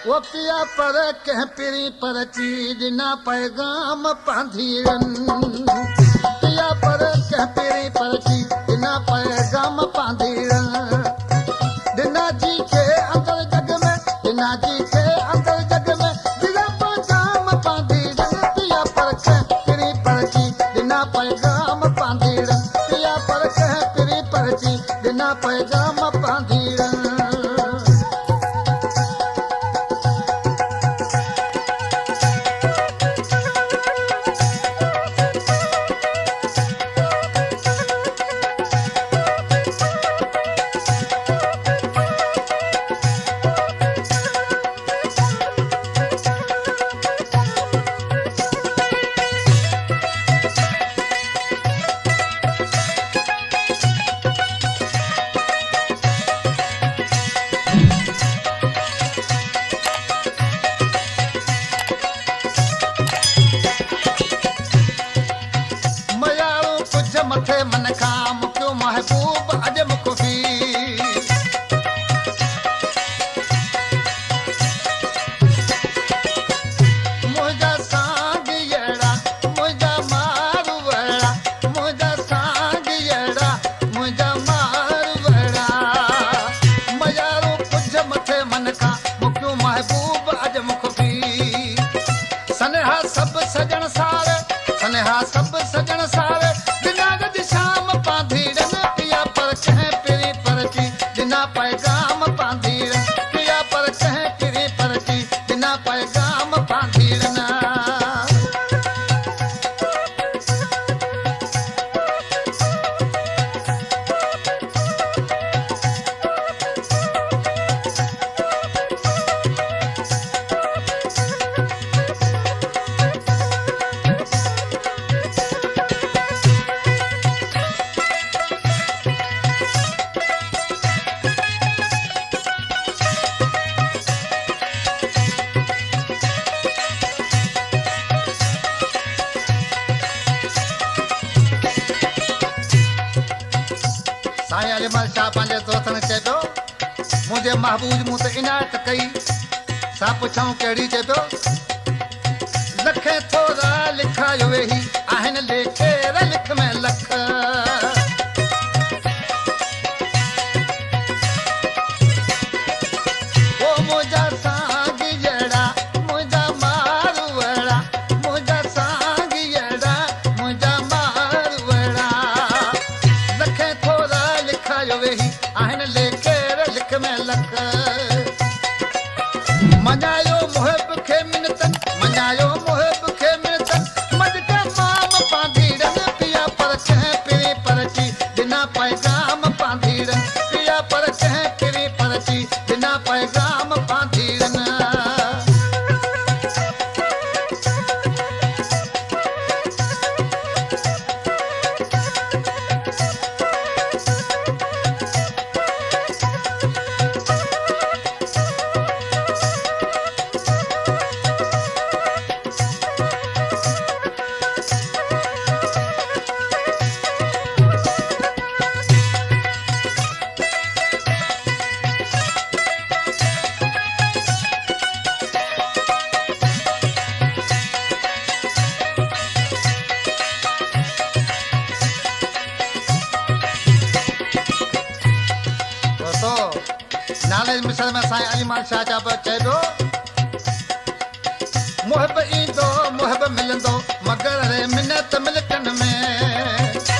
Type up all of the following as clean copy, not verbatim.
वो पिया पर कह पिरी पर चीज ना पैगाम पांधीरन पिया पर कह पिरी पर चीज ना पैगाम पांधीरन दिना जी के अंदर जग में दिना जी के अंदर जग में दिला पैगाम पांधीरन पिया पर कह पिरी पर चीज ना पैगाम पांधीरन पिया पर कह पिरी पर चीज ना पैगाम पांधीरन मथे मन खाम क्यों महबूब अजम खुफी मुझा सांग येड़ा मुझा मारू वड़ा मुझा सांग येड़ा मुझा मारू वड़ा मयारो कुछ मथे मन खा क्यों महबूब अजम खुफी सनेहा सब सजन सारे सनेहा सब सजन सारे शाम पांधीरन पिया पर कह पिरी परची दिना पैगाम पांधीरन पिया पर कह पिरी परची दिना पैगाम पांधीरन साईं अजमल शाह पंहिंजे दोस्तनि चए पियो मुंहिंजे महबूब मूं ते इनायत कई सा पुछऊं कहिड़ी चए पियो लखे थोरा लिखायो वेही आहिनि लेखे लिख में लख ओ मुंहिंजा सांग येड़ा मुंहिंजा मारू वड़ा मुंहिंजा सांग येड़ा मुंहिंजा मारू वड़ा लखे थोरा लिखायो वेही आहिनि लेखे लिख में लख मञायो मुहिब खे मिनतन मञायो मुहिब खे मिनतन मज के माम पांधीरन पिया पर कह पिरी परची दिना पैगाम पांधीरन पिया पर कह पिरी परची दिना पैगाम पांधीरन नाले मिसल में साईं अजमल शाह जा चए पियो मुहिब ईंदो मुहिब मिलंदो मगर रे मिनत मिलकन में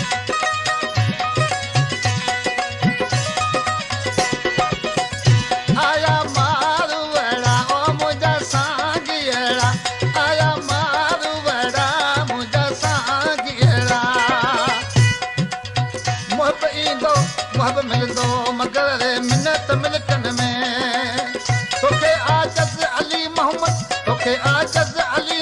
आया मारू वड़ा ओ मुंहिंजा सांग येड़ा आया मारू वड़ा मुंहिंजा सांग येड़ा मुहिब ईंदो मुहिब मिलंदो मगर रे मिनत मिलकन में तोखे आजज़ अली मोहम्मद तोखे आजज़ अली